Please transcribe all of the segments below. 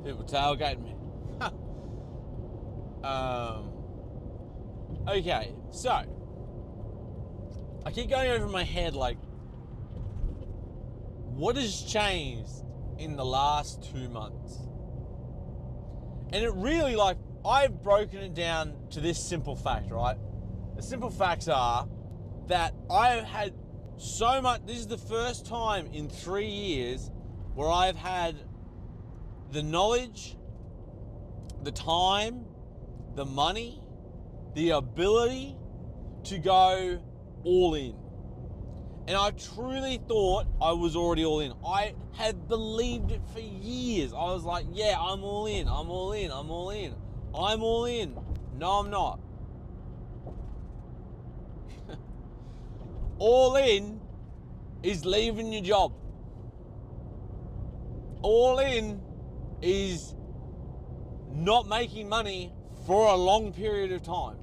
People tailgating me. Okay, so I keep going over in my head like, what has changed in the last 2 months? And it really, like, I've broken it down to this simple fact, right? The simple facts are that I have had so much. This is the first time in 3 years where I've had the knowledge, the time, the money, the ability to go all in. And I truly thought I was already all in. I had believed it for years. I was like, yeah, I'm all in, I'm all in, I'm all in. I'm all in. No, I'm not. All in is leaving your job. All in is not making money for a long period of time.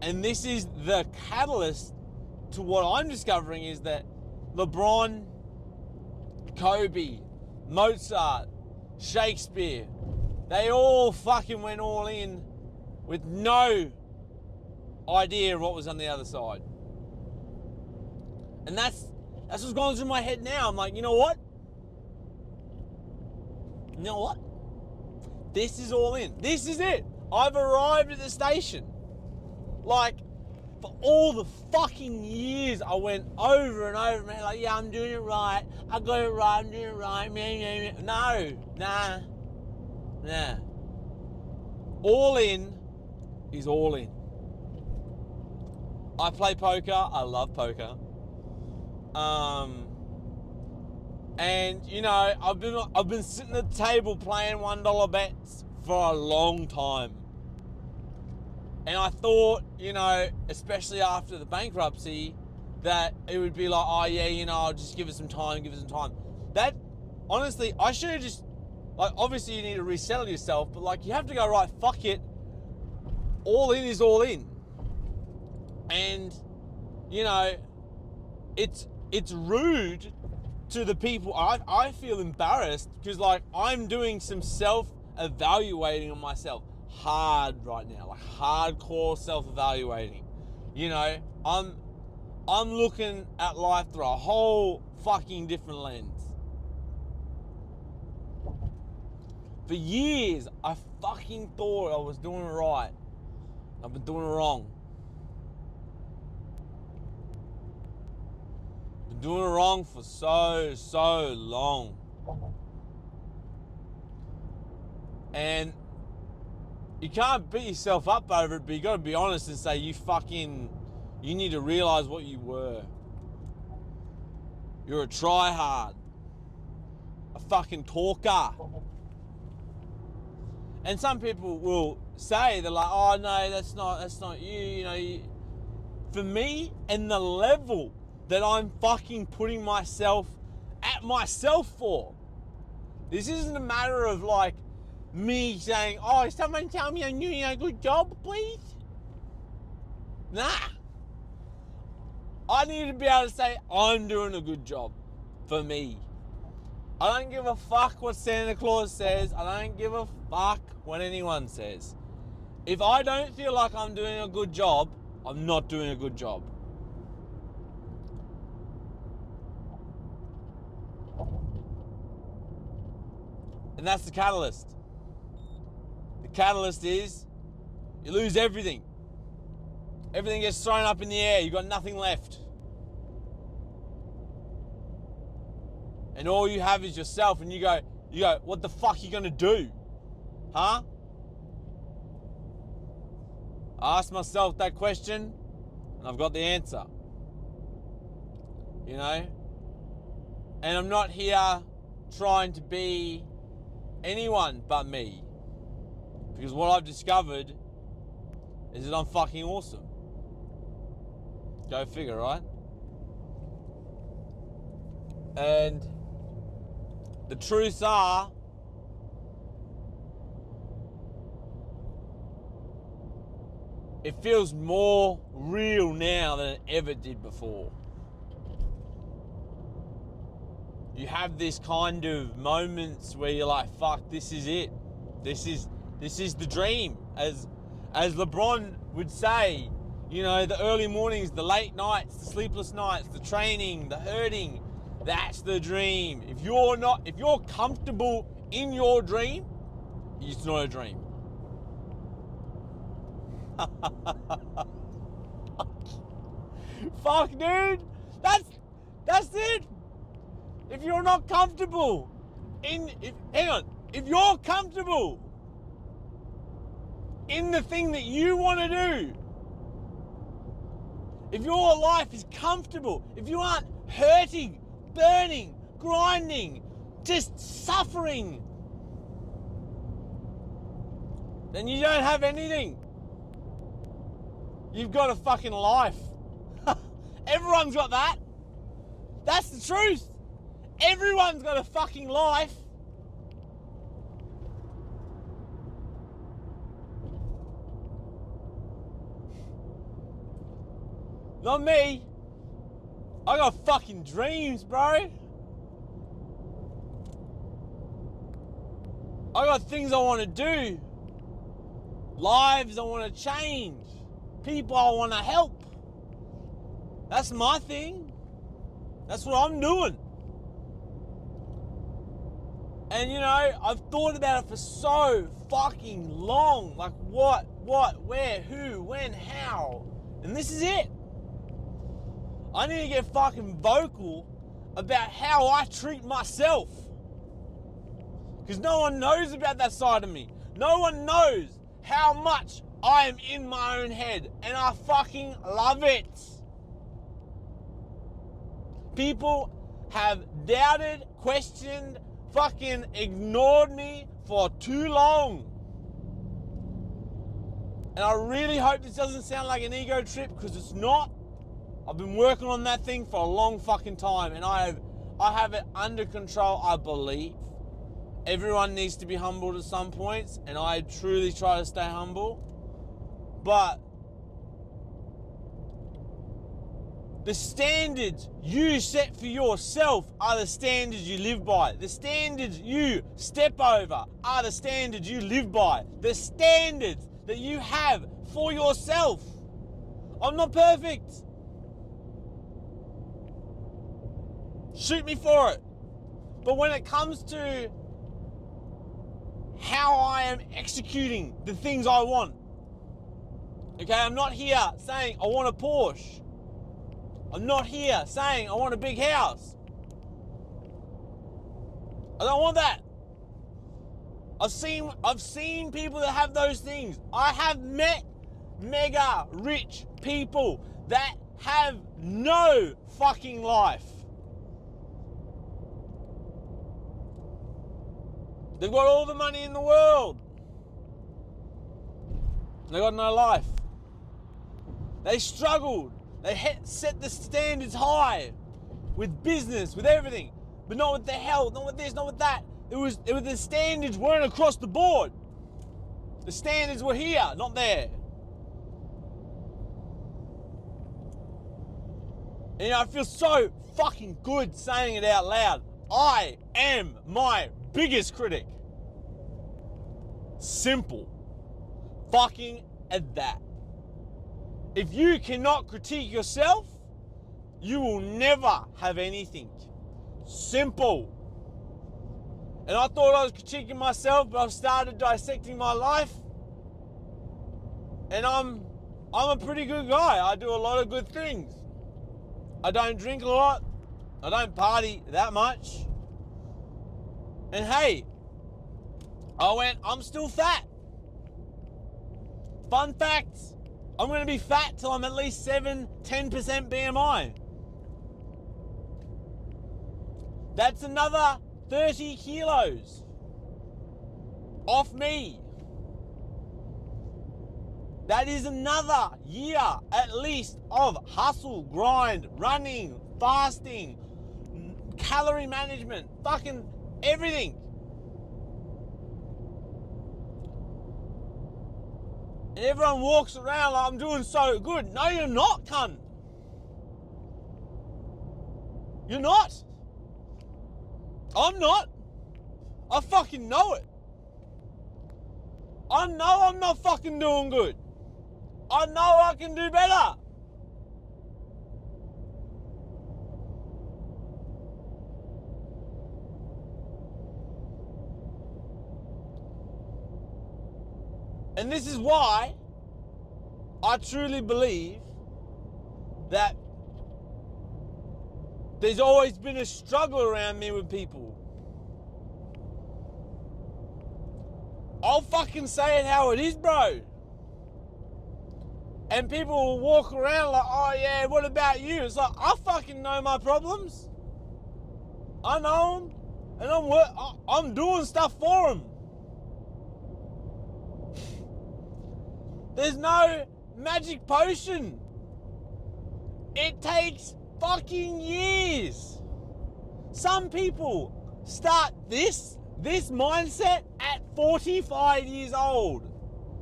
And this is the catalyst to what I'm discovering is that LeBron, Kobe, Mozart, Shakespeare, they all fucking went all in with no idea of what was on the other side. And that's what's going through my head now. I'm like, you know what? You know what? This is all in. This is it. I've arrived at the station. Like, for all the fucking years I went over and over, man, like, yeah, I'm doing it right. I got it right. I'm doing it right. No, nah. All in is all in. I play poker. I love poker. And you know, I've been sitting at the table playing $1 bets for a long time. And I thought, you know, especially after the bankruptcy, that it would be like, oh yeah, you know, I'll just give it some time. That, honestly, I should have just, like, obviously you need to resettle yourself, but like, you have to go, right, fuck it. All in is all in. And, you know, it's rude to the people. I feel embarrassed because, like, I'm doing some self-evaluating on myself hard right now, like hardcore self-evaluating. You know, I'm looking at life through a whole fucking different lens. For years, I fucking thought I was doing it right. I've been doing it wrong. Been doing it wrong for so long. And you can't beat yourself up over it, but you got to be honest and say you need to realize what you were. You're a tryhard, a fucking talker. And some people will say, they're like, oh no, that's not you, you know. For me, and the level that I'm fucking putting myself for, this isn't a matter of like me saying, oh, someone tell me I'm doing a good job, please? Nah. I need to be able to say I'm doing a good job for me. I don't give a fuck what Santa Claus says. I don't give a fuck what anyone says. If I don't feel like I'm doing a good job, I'm not doing a good job. And that's the catalyst. The catalyst is you lose everything. Everything gets thrown up in the air. You've got nothing left. And all you have is yourself, and you go, what the fuck are you gonna do? Huh? I asked myself that question, and I've got the answer. You know? And I'm not here trying to be anyone but me. Because what I've discovered is that I'm fucking awesome. Go figure, right? And the truths are, it feels more real now than it ever did before. you have this kind of moments where you're like, fuck, this is it. This is the dream. As LeBron would say, you know, the early mornings, the late nights, the sleepless nights, the training, the hurting, that's the dream. If you're comfortable in your dream, it's not a dream. Fuck, dude. That's it. If you're not comfortable if you're comfortable in the thing that you want to do, if your life is comfortable, if you aren't hurting, burning, grinding, just suffering, then you don't have anything. You've got a fucking life. Everyone's got that. That's the truth. Everyone's got a fucking life. Not me. I got fucking dreams, bro. I got things I want to do. Lives I want to change. People I want to help. That's my thing. That's what I'm doing. And you know, I've thought about it for so fucking long. Like what, where, who, when, how. And this is it. I need to get fucking vocal about how I treat myself. Because no one knows about that side of me. No one knows how much I am in my own head. And I fucking love it. People have doubted, questioned, fucking ignored me for too long. And I really hope this doesn't sound like an ego trip, because it's not. I've been working on that thing for a long fucking time, and I have it under control, I believe. Everyone needs to be humbled at some points, and I truly try to stay humble. But the standards you set for yourself are the standards you live by. The standards you step over are the standards you live by. The standards that you have for yourself. I'm not perfect. Shoot me for it. But when it comes to how I am executing the things I want, okay, I'm not here saying I want a Porsche. I'm not here saying I want a big house. I don't want that. I've seen people that have those things. I have met mega rich people that have no fucking life. They've got all the money in the world. They got no life. They struggled. They set the standards high with business, with everything, but not with the health, not with this, not with that. The standards weren't across the board. The standards were here, not there. And you know, I feel so fucking good saying it out loud. I am my biggest critic. Simple. Fucking at that. If you cannot critique yourself, you will never have anything. Simple. And I thought I was critiquing myself, but I've started dissecting my life. And I'm a pretty good guy. I do a lot of good things. I don't drink a lot. I don't party that much. And hey, I'm still fat. Fun fact, I'm going to be fat till I'm at least 7-10% BMI. That's another 30 kilos off me. That is another year at least of hustle, grind, running, fasting, calorie management, fucking everything. And everyone walks around like I'm doing so good. No, you're not, cunt. You're not. I'm not. I fucking know it. I know I'm not fucking doing good. I know I can do better. And this is why I truly believe that there's always been a struggle around me with people. I'll fucking say it how it is, bro. And people will walk around like, oh yeah, what about you? It's like, I fucking know my problems. I know them. And I'm doing stuff for them. There's no magic potion. It takes fucking years. Some people start this mindset at 45 years old.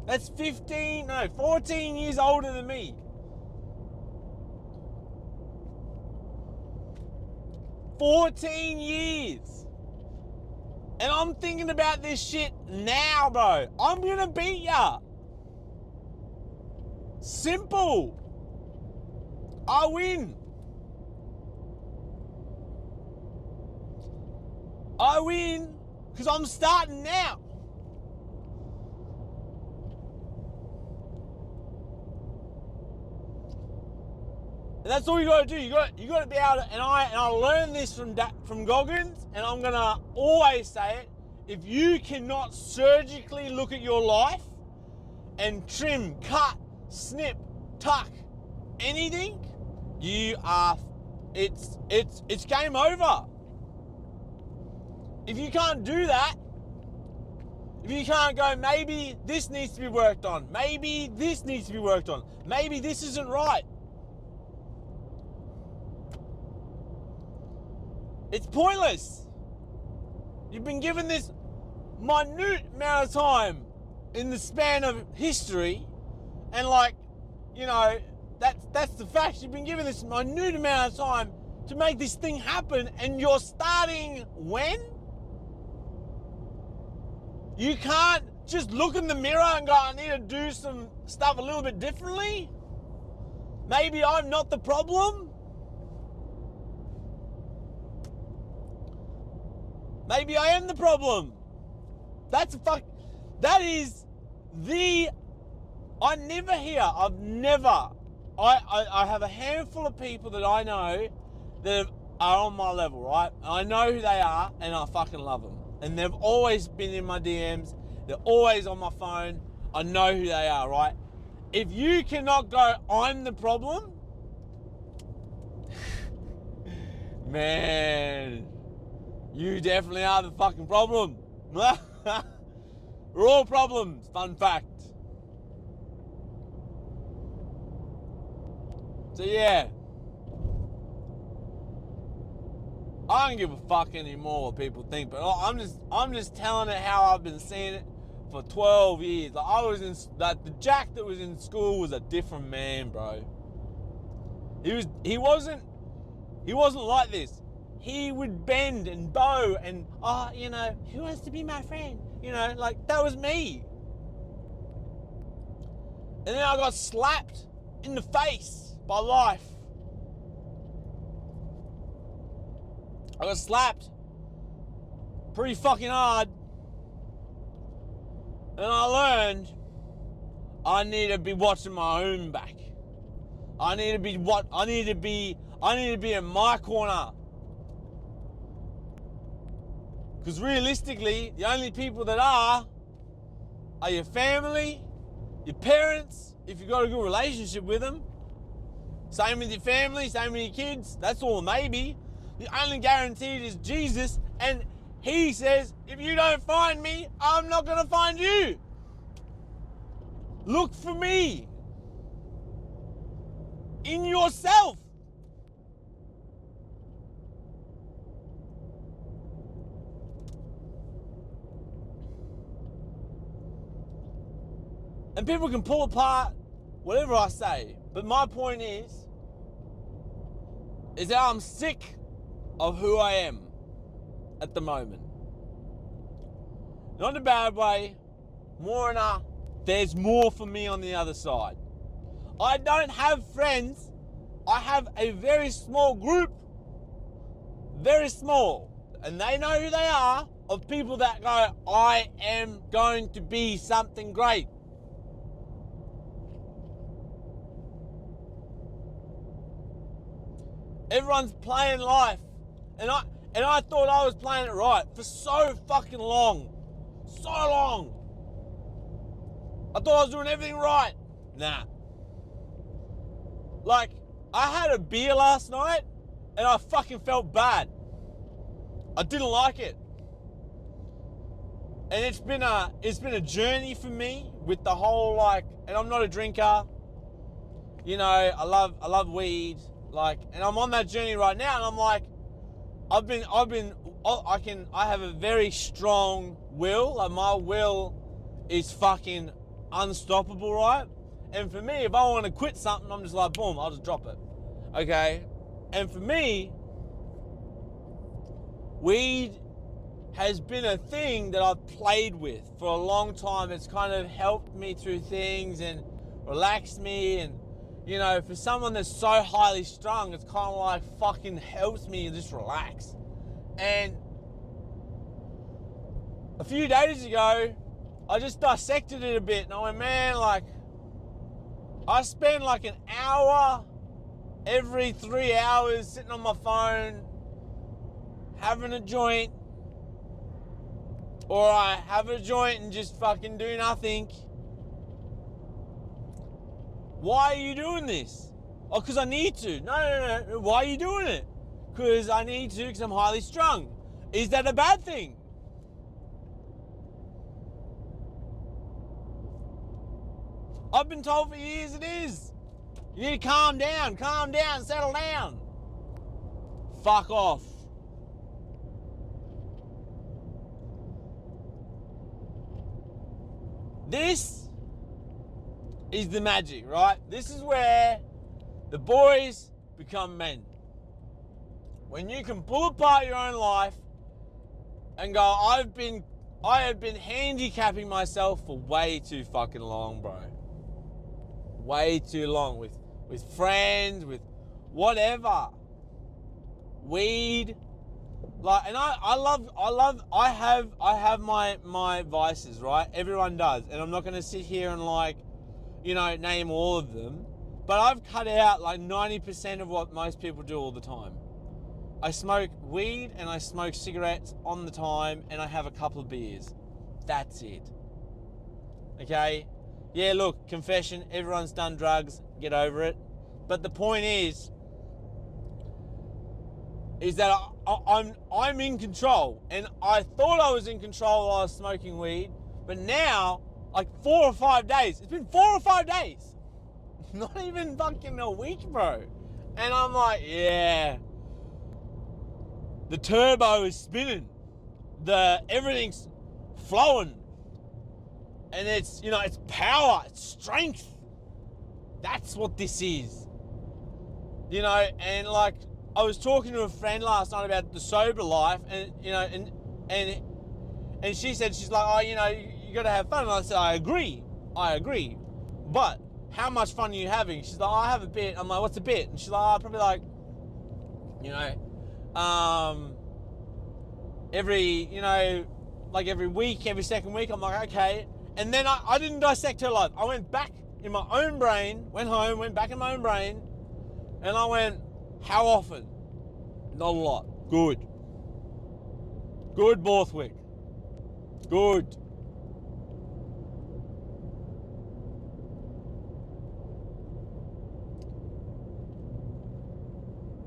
That's 14 years older than me. 14 years. And I'm thinking about this shit now, bro. I'm gonna beat ya. Simple. I win. I win because I'm starting now. And that's all you got to do. You got to be able to. And I learned this from Goggins, and I'm gonna always say it. If you cannot surgically look at your life and trim, cut, snip, tuck, anything, you are. It's game over. If you can't do that, if you can't go, maybe this needs to be worked on, maybe this needs to be worked on, maybe this isn't right. It's pointless. You've been given this minute amount of time in the span of history, and that's the fact. You've been given this minute amount of time to make this thing happen, and you're starting when? You can't just look in the mirror and go, I need to do some stuff a little bit differently. Maybe I'm not the problem. Maybe I am the problem. I have a handful of people that I know that are on my level, right? I know who they are, and I fucking love them. And they've always been in my DMs. They're always on my phone. I know who they are, right? If you cannot go, I'm the problem, man, you definitely are the fucking problem. We're all problems, fun fact. So yeah, I don't give a fuck anymore what people think, but I'm just telling it how I've been seeing it for 12 years. The Jack that was in school was a different man, bro. He wasn't like this. He would bend and bow and who wants to be my friend? That was me. And then I got slapped in the face by life. I got slapped pretty fucking hard. And I learned I need to be watching my own back. I need to be in my corner. Because realistically, the only people that are your family, your parents, if you've got a good relationship with them. Same with your family, same with your kids. That's all maybe. The only guaranteed is Jesus, and he says, if you don't find me, I'm not going to find you. Look for me in yourself. And people can pull apart whatever I say, but my point is that I'm sick of who I am. at the moment. Not in a bad way, more in a, there's more for me on the other side. I don't have friends. I have a very small group, very small, and they know who they are, of people that go, I am going to be something great. Everyone's playing life, and I thought I was playing it right for so fucking long. So long. I thought I was doing everything right. Nah. Like, I had a beer last night and I fucking felt bad. I didn't like it. And it's been a journey for me with the whole, like, and I'm not a drinker. You know, I love weed, like, and I'm on that journey right now, and I'm like, I have a very strong will. Like, my will is fucking unstoppable, right? And for me, if I want to quit something, I'm just like, boom, I'll just drop it. Okay? And for me, weed has been a thing that I've played with for a long time. It's kind of helped me through things and relaxed me. And, you know, for someone that's so highly strung, it's kind of like fucking helps me just relax. And a few days ago, I just dissected it a bit, and I went, man, like, I spend like an hour every 3 hours sitting on my phone, having a joint, or I have a joint and just fucking do nothing. Why are you doing this? Oh, because I need to. No. Why are you doing it? Because I need to, because I'm highly strung. Is that a bad thing? I've been told for years it is. You need to calm down, settle down. Fuck off. This is the magic, right? This is where the boys become men. When you can pull apart your own life and go, I have been handicapping myself for way too fucking long, bro. Way too long with friends, with whatever. Weed. Like, and I have my vices, right? Everyone does. And I'm not going to sit here and, like, you know, name all of them. But I've cut out like 90% of what most people do all the time. I smoke weed and I smoke cigarettes on the time, and I have a couple of beers. That's it. Okay? Yeah, look, confession, everyone's done drugs, get over it. But the point is that I'm in control, and I thought I was in control while I was smoking weed, but now, like 4 or 5 days, it's been 4 or 5 days, not even fucking a week, bro, and I'm like, yeah, the turbo is spinning, everything's flowing, and it's, you know, it's power, it's strength. That's what this is, you know. And like, I was talking to a friend last night about the sober life, and, you know, and she said, she's like, oh, you know, you gotta have fun. And I said, I agree, but how much fun are you having? She's like, oh, I have a bit. I'm like, what's a bit? And she's like, oh, probably like, you know, every, you know, like every week, every second week. I'm like, okay. And then I didn't dissect her life. I went back in my own brain, went home, went back in my own brain, and I went, how often? Not a lot. Good. Good, Borthwick. Good.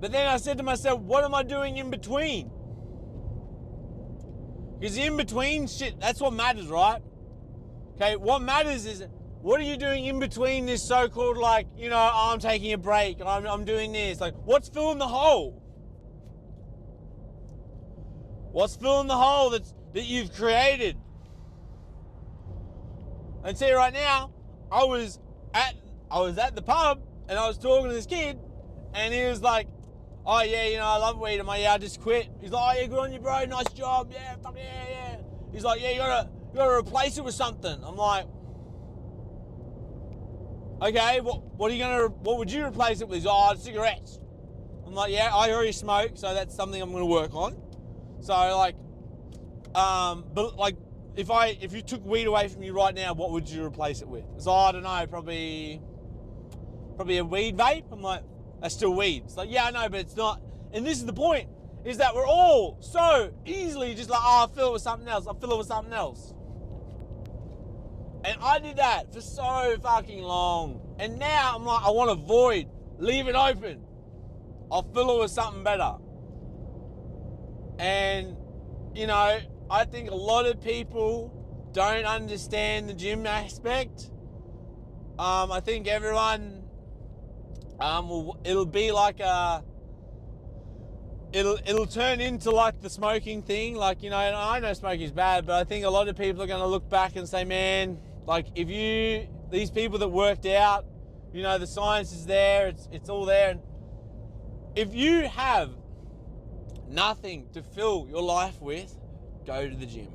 But then I said to myself, what am I doing in between? Because the in-between shit, that's what matters, right? Okay, what matters is, what are you doing in between this so-called, like, you know, oh, I'm taking a break, I'm doing this. Like, what's filling the hole? What's filling the hole that you've created? And see, right now, I was at the pub, and I was talking to this kid, and he was like, oh yeah, I love weed. I'm like, yeah, I just quit. He's like, oh yeah, good on you, bro. Nice job. Yeah, fuck yeah. He's like, yeah, you gotta replace it with something. I'm like, okay, what would you replace it with? He's like, oh, cigarettes. I'm like, yeah, I already smoke, so that's something I'm gonna work on. So like, but like, if you took weed away from you right now, what would you replace it with? So I don't know, probably a weed vape. I'm like, that's still weed. It's like, yeah, I know, but it's not. And this is the point, is that we're all so easily just like, oh, I'll fill it with something else. And I did that for so fucking long. And now I'm like, I want to void, leave it open. I'll fill it with something better. And, I think a lot of people don't understand the gym aspect. I think everyone, it'll be like it'll turn into like the smoking thing. Like, and I know smoking is bad, but I think a lot of people are going to look back and say, man, like these people that worked out, the science is there, it's all there. And if you have nothing to fill your life with, go to the gym.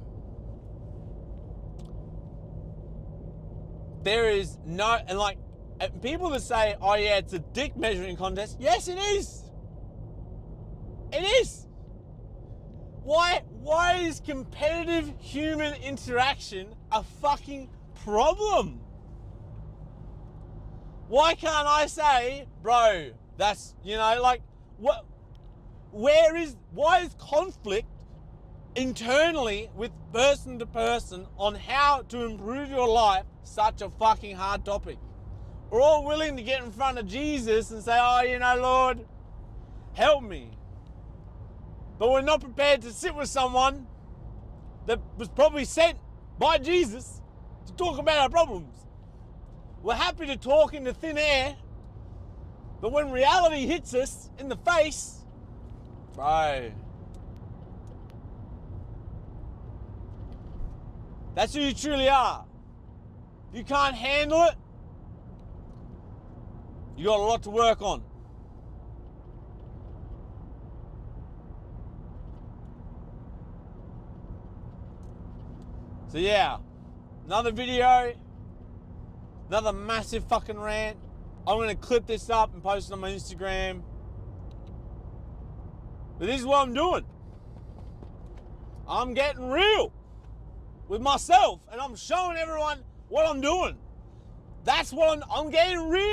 There is no, and like, people that say, oh yeah, it's a dick measuring contest. Yes, it is. It is. Why is competitive human interaction a fucking problem? Why can't I say, bro, that's, why is conflict internally with person to person on how to improve your life such a fucking hard topic? We're all willing to get in front of Jesus and say, oh, Lord, help me. But we're not prepared to sit with someone that was probably sent by Jesus to talk about our problems. We're happy to talk into thin air, but when reality hits us in the face, bro, that's who you truly are. If you can't handle it, you got a lot to work on. So yeah, another video, another massive fucking rant. I'm gonna clip this up and post it on my Instagram. But this is what I'm doing. I'm getting real with myself and I'm showing everyone what I'm doing. That's what I'm getting real.